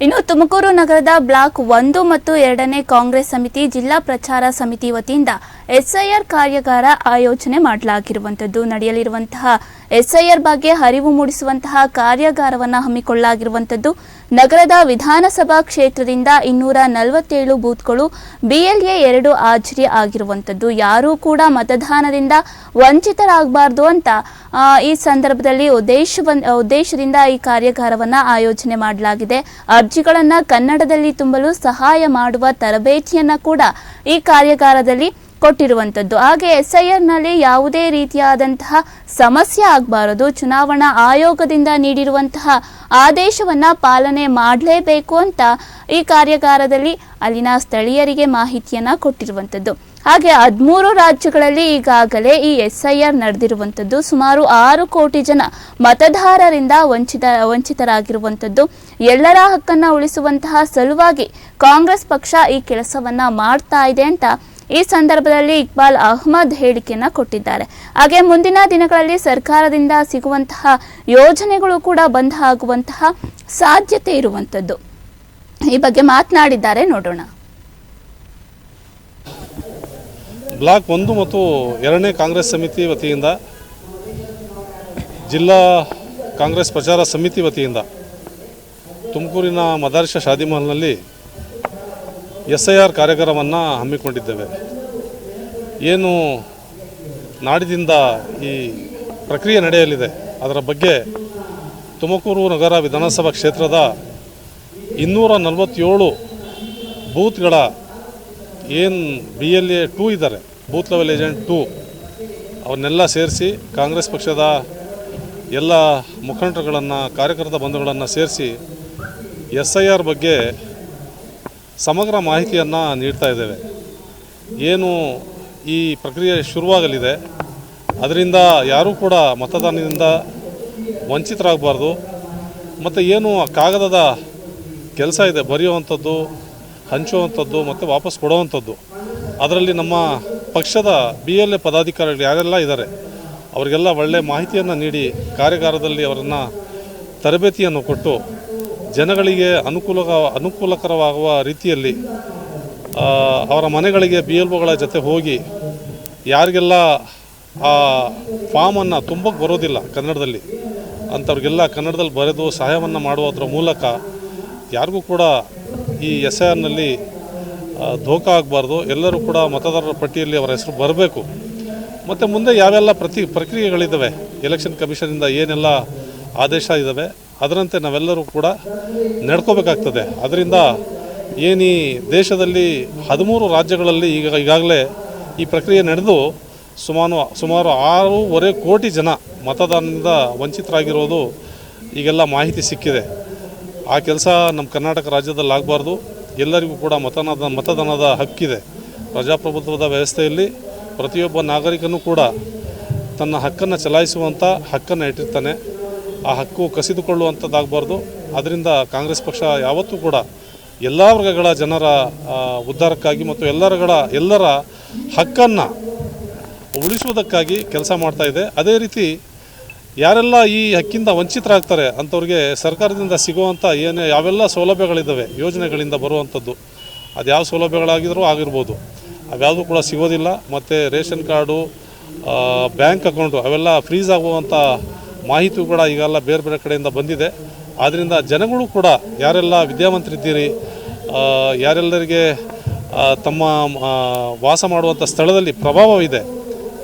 ಇನ್ನು ತುಮಕೂರು ನಗರದ ಬ್ಲಾಕ್ 1 ಮತ್ತು 2ನೇ ಕಾಂಗ್ರೆಸ್ ಸಮಿತಿ ಜಿಲ್ಲಾ ಪ್ರಚಾರ ಸಮಿತಿ ವತಿಯಿಂದ ಎಸ್ಐಆರ್ ಕಾರ್ಯಾಗಾರ ಆಯೋಜನೆ ಮಾಡಲಾಗಿರುವಂತದ್ದು. ನಡೆಯಲಿರುವಂತಹ ಎಸ್ಐಆರ್ ಬಗ್ಗೆ ಅರಿವು ಮೂಡಿಸುವಂತಹ ಕಾರ್ಯಾಗಾರವನ್ನು ಹಮ್ಮಿಕೊಳ್ಳಲಾಗಿರುವಂತದ್ದು. ನಗರದ ವಿಧಾನಸಭಾ ಕ್ಷೇತ್ರದಿಂದ 247 ಬೂತ್ಗಳು BLA 2 ಹಾಜರಿ ಆಗಿರುವಂತದ್ದು. ಯಾರೂ ಕೂಡ ಮತದಾನದಿಂದ ವಂಚಿತರಾಗಬಾರದು ಅಂತ ಈ ಸಂದರ್ಭದಲ್ಲಿ ಉದ್ದೇಶದಿಂದ ಈ ಕಾರ್ಯಾಗಾರವನ್ನು ಆಯೋಜನೆ ಮಾಡಲಾಗಿದೆ. ಅರ್ಜಿಗಳನ್ನು ಕನ್ನಡದಲ್ಲಿ ತುಂಬಲು ಸಹಾಯ ಮಾಡುವ ತರಬೇತಿಯನ್ನು ಕೂಡ ಈ ಕಾರ್ಯಾಗಾರದಲ್ಲಿ ಕೊಟ್ಟಿರುವಂತದ್ದು. ಹಾಗೆ ಎಸ್ಐಆರ್ನಲ್ಲಿ ಯಾವುದೇ ರೀತಿಯಾದಂತಹ ಸಮಸ್ಯೆ ಆಗಬಾರದು, ಚುನಾವಣಾ ಆಯೋಗದಿಂದ ನೀಡಿರುವಂತಹ ಆದೇಶವನ್ನ ಪಾಲನೆ ಮಾಡಲೇಬೇಕು ಅಂತ ಈ ಕಾರ್ಯಾಗಾರದಲ್ಲಿ ಅಲ್ಲಿನ ಸ್ಥಳೀಯರಿಗೆ ಮಾಹಿತಿಯನ್ನ ಕೊಟ್ಟಿರುವಂತದ್ದು. ಹಾಗೆ 13 ರಾಜ್ಯಗಳಲ್ಲಿ ಈಗಾಗಲೇ ಈ ಎಸ್ಐಆರ್ ನಡೆದಿರುವಂತದ್ದು. ಸುಮಾರು 6 ಕೋಟಿ ಜನ ಮತದಾರರಿಂದ ವಂಚಿತರಾಗಿರುವಂತದ್ದು. ಎಲ್ಲರ ಹಕ್ಕನ್ನ ಉಳಿಸುವಂತಹ ಸಲುವಾಗಿ ಕಾಂಗ್ರೆಸ್ ಪಕ್ಷ ಈ ಕೆಲಸವನ್ನ ಮಾಡ್ತಾ ಇದೆ ಅಂತ ಈ ಸಂದರ್ಭದಲ್ಲಿ ಇಕ್ಬಾಲ್ ಅಹ್ಮದ್ ಹೇಳಿಕೆಯನ್ನ ಕೊಟ್ಟಿದ್ದಾರೆ. ಹಾಗೆ ಮುಂದಿನ ದಿನಗಳಲ್ಲಿ ಸರ್ಕಾರದಿಂದ ಸಿಗುವಂತಹ ಯೋಜನೆಗಳು ಕೂಡ ಬಂದ್ ಆಗುವಂತಹ ಸಾಧ್ಯತೆ ಇರುವಂತದ್ದು. ಈ ಬಗ್ಗೆ ಮಾತನಾಡಿದ್ದಾರೆ, ನೋಡೋಣ. ಬ್ಲಾಕ್ 1 ಮತ್ತು 2ನೇ ಕಾಂಗ್ರೆಸ್ ಸಮಿತಿ ವತಿಯಿಂದ ಜಿಲ್ಲಾ ಕಾಂಗ್ರೆಸ್ ಪ್ರಚಾರ ಸಮಿತಿ ವತಿಯಿಂದ ತುಮಕೂರಿನ ಮದಾರಿಷಾ ಶಾದಿ ಮಹಲ್ನಲ್ಲಿ ಎಸ್ಐಆರ್ ಕಾರ್ಯಾಗಾರವನ್ನು ಹಮ್ಮಿಕೊಂಡಿದ್ದೇವೆ. ಏನು ನಾಡಿದಿಂದ ಈ ಪ್ರಕ್ರಿಯೆ ನಡೆಯಲಿದೆ ಅದರ ಬಗ್ಗೆ ತುಮಕೂರು ನಗರ ವಿಧಾನಸಭಾ ಕ್ಷೇತ್ರದ 247 ಬೂತ್ಗಳ ಏನು BLA 2 ಇದ್ದಾರೆ, ಬೂತ್ ಲೆವೆಲ್ ಏಜೆಂಟ್ 2, ಅವನ್ನೆಲ್ಲ ಸೇರಿಸಿ ಕಾಂಗ್ರೆಸ್ ಪಕ್ಷದ ಎಲ್ಲ ಮುಖಂಡರುಗಳನ್ನು, ಕಾರ್ಯಕರ್ತ ಬಂಧುಗಳನ್ನು ಸೇರಿಸಿ SIR ಬಗ್ಗೆ ಸಮಗ್ರ ಮಾಹಿತಿಯನ್ನು ನೀಡ್ತಾ ಇದ್ದೇವೆ. ಏನು ಈ ಪ್ರಕ್ರಿಯೆ ಶುರುವಾಗಲಿದೆ ಅದರಿಂದ ಯಾರೂ ಕೂಡ ಮತದಾನದಿಂದ ವಂಚಿತರಾಗಬಾರ್ದು. ಮತ್ತು ಏನು ಕಾಗದದ ಕೆಲಸ ಇದೆ, ಬರೆಯುವಂಥದ್ದು, ಹಂಚುವಂಥದ್ದು ಮತ್ತು ವಾಪಸ್ ಕೊಡುವಂಥದ್ದು, ಅದರಲ್ಲಿ ನಮ್ಮ ಪಕ್ಷದ BLA ಪದಾಧಿಕಾರಿಗಳು ಯಾರೆಲ್ಲ ಇದ್ದಾರೆ ಅವರಿಗೆಲ್ಲ ಒಳ್ಳೆಯ ಮಾಹಿತಿಯನ್ನು ನೀಡಿ ಕಾರ್ಯಾಗಾರದಲ್ಲಿ ಅವರನ್ನು ತರಬೇತಿಯನ್ನು ಕೊಟ್ಟು ಜನಗಳಿಗೆ ಅನುಕೂಲಕರವಾಗುವ ರೀತಿಯಲ್ಲಿ ಅವರ ಮನೆಗಳಿಗೆ BLOಗಳ ಜೊತೆ ಹೋಗಿ ಯಾರಿಗೆಲ್ಲ ಆ ಫಾರ್ಮನ್ನು ತುಂಬಕ್ಕೆ ಬರೋದಿಲ್ಲ ಕನ್ನಡದಲ್ಲಿ ಅಂಥವ್ರಿಗೆಲ್ಲ ಕನ್ನಡದಲ್ಲಿ ಬರೆದು ಸಹಾಯವನ್ನು ಮಾಡುವುದರ ಮೂಲಕ ಯಾರಿಗೂ ಕೂಡ ಈ SIRನಲ್ಲಿ ಧೋಖಾ ಆಗಬಾರ್ದು. ಎಲ್ಲರೂ ಕೂಡ ಮತದಾರರ ಪಟ್ಟಿಯಲ್ಲಿ ಅವರ ಹೆಸರು ಬರಬೇಕು. ಮತ್ತು ಮುಂದೆ ಯಾವೆಲ್ಲ ಪ್ರಕ್ರಿಯೆಗಳಿದ್ದಾವೆ, ಎಲೆಕ್ಷನ್ ಕಮಿಷನಿಂದ ಏನೆಲ್ಲ ಆದೇಶ ಇದ್ದಾವೆ ಅದರಂತೆ ನಾವೆಲ್ಲರೂ ಕೂಡ ನಡ್ಕೋಬೇಕಾಗ್ತದೆ. ಅದರಿಂದ ಈ ದೇಶದಲ್ಲಿ 13 ರಾಜ್ಯಗಳಲ್ಲಿ ಈಗಾಗಲೇ ಈ ಪ್ರಕ್ರಿಯೆ ನಡೆದು ಸುಮಾರು 6.5 ಕೋಟಿ ಜನ ಮತದಾನದಿಂದ ವಂಚಿತರಾಗಿರೋದು ಈಗೆಲ್ಲ ಮಾಹಿತಿ ಸಿಕ್ಕಿದೆ. ಆ ಕೆಲಸ ನಮ್ಮ ಕರ್ನಾಟಕ ರಾಜ್ಯದಲ್ಲಿ ಆಗಬಾರ್ದು. ಎಲ್ಲರಿಗೂ ಕೂಡ ಮತದಾನದ ಹಕ್ಕಿದೆ. ಪ್ರಜಾಪ್ರಭುತ್ವದ ವ್ಯವಸ್ಥೆಯಲ್ಲಿ ಪ್ರತಿಯೊಬ್ಬ ನಾಗರಿಕನೂ ಕೂಡ ತನ್ನ ಹಕ್ಕನ್ನು ಚಲಾಯಿಸುವಂಥ ಹಕ್ಕನ್ನು ಇಟ್ಟಿರ್ತಾನೆ. ಆ ಹಕ್ಕು ಕಸಿದುಕೊಳ್ಳುವಂಥದ್ದಾಗಬಾರ್ದು. ಅದರಿಂದ ಕಾಂಗ್ರೆಸ್ ಪಕ್ಷ ಯಾವತ್ತೂ ಕೂಡ ಎಲ್ಲ ವರ್ಗಗಳ ಜನರ ಉದ್ಧಾರಕ್ಕಾಗಿ ಮತ್ತು ಎಲ್ಲರ ಹಕ್ಕನ್ನು ಉಳಿಸುವುದಕ್ಕಾಗಿ ಕೆಲಸ ಮಾಡ್ತಾ ಇದೆ. ಅದೇ ರೀತಿ ಯಾರೆಲ್ಲ ಈ ಹಕ್ಕಿಂದ ವಂಚಿತರಾಗ್ತಾರೆ ಅಂಥವ್ರಿಗೆ ಸರ್ಕಾರದಿಂದ ಸಿಗುವಂಥ ಯಾವೆಲ್ಲ ಸೌಲಭ್ಯಗಳಿದ್ದಾವೆ, ಯೋಜನೆಗಳಿಂದ ಬರುವಂಥದ್ದು, ಅದು ಯಾವ ಸೌಲಭ್ಯಗಳಾಗಿದ್ರೂ ಆಗಿರ್ಬೋದು, ಅವ್ಯಾವುದೂ ಕೂಡ ಸಿಗೋದಿಲ್ಲ. ಮತ್ತು ರೇಷನ್ ಕಾರ್ಡು, ಬ್ಯಾಂಕ್ ಅಕೌಂಟು ಅವೆಲ್ಲ ಫ್ರೀಸ್ ಆಗುವಂಥ ಮಾಹಿತಿ ಕೂಡ ಈಗೆಲ್ಲ ಬೇರೆ ಬೇರೆ ಕಡೆಯಿಂದ ಬಂದಿದೆ. ಆದ್ದರಿಂದ ಜನಗಳು ಕೂಡ ಯಾರೆಲ್ಲ ವಿದ್ಯಾವಂತರಿದ್ದೀರಿ, ಯಾರೆಲ್ಲರಿಗೆ ತಮ್ಮ ವಾಸ ಮಾಡುವಂಥ ಸ್ಥಳದಲ್ಲಿ ಪ್ರಭಾವವಿದೆ,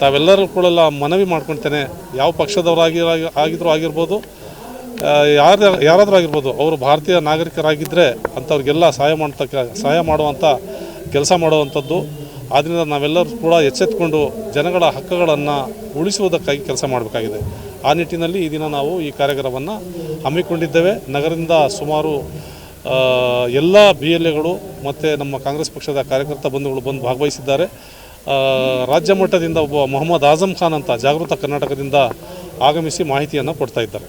ತಾವೆಲ್ಲರೂ ಕೂಡ ಮನವಿ ಮಾಡ್ಕೊಳ್ತೇನೆ. ಯಾವ ಪಕ್ಷದವರಾಗಿದ್ರೂ ಆಗಿರ್ಬೋದು, ಯಾರಾದರೂ ಆಗಿರ್ಬೋದು, ಅವರು ಭಾರತೀಯ ನಾಗರಿಕರಾಗಿದ್ದರೆ ಅಂಥವ್ರಿಗೆಲ್ಲ ಸಹಾಯ ಮಾಡುವಂಥ ಕೆಲಸ ಮಾಡುವಂಥದ್ದು. ಆದ್ದರಿಂದ ನಾವೆಲ್ಲರೂ ಕೂಡ ಎಚ್ಚೆತ್ತುಕೊಂಡು ಜನಗಳ ಹಕ್ಕುಗಳನ್ನು ಉಳಿಸುವುದಕ್ಕಾಗಿ ಕೆಲಸ ಮಾಡಬೇಕಾಗಿದೆ. ಆ ನಿಟ್ಟಿನಲ್ಲಿ ಈ ದಿನ ನಾವು ಈ ಕಾರ್ಯಾಗಾರವನ್ನು ಹಮ್ಮಿಕೊಂಡಿದ್ದೇವೆ. ನಗರದಿಂದ ಸುಮಾರು ಎಲ್ಲ BLAಗಳು ಮತ್ತು ನಮ್ಮ ಕಾಂಗ್ರೆಸ್ ಪಕ್ಷದ ಕಾರ್ಯಕರ್ತ ಬಂಧುಗಳು ಬಂದು ಭಾಗವಹಿಸಿದ್ದಾರೆ. ರಾಜ್ಯ ಮಟ್ಟದಿಂದ ಒಬ್ಬ ಮೊಹಮ್ಮದ್ ಆಜಮ್ ಖಾನ್ ಅಂತ ಜಾಗೃತ ಕರ್ನಾಟಕದಿಂದ ಆಗಮಿಸಿ ಮಾಹಿತಿಯನ್ನು ಕೊಡ್ತಾ ಇದ್ದಾರೆ.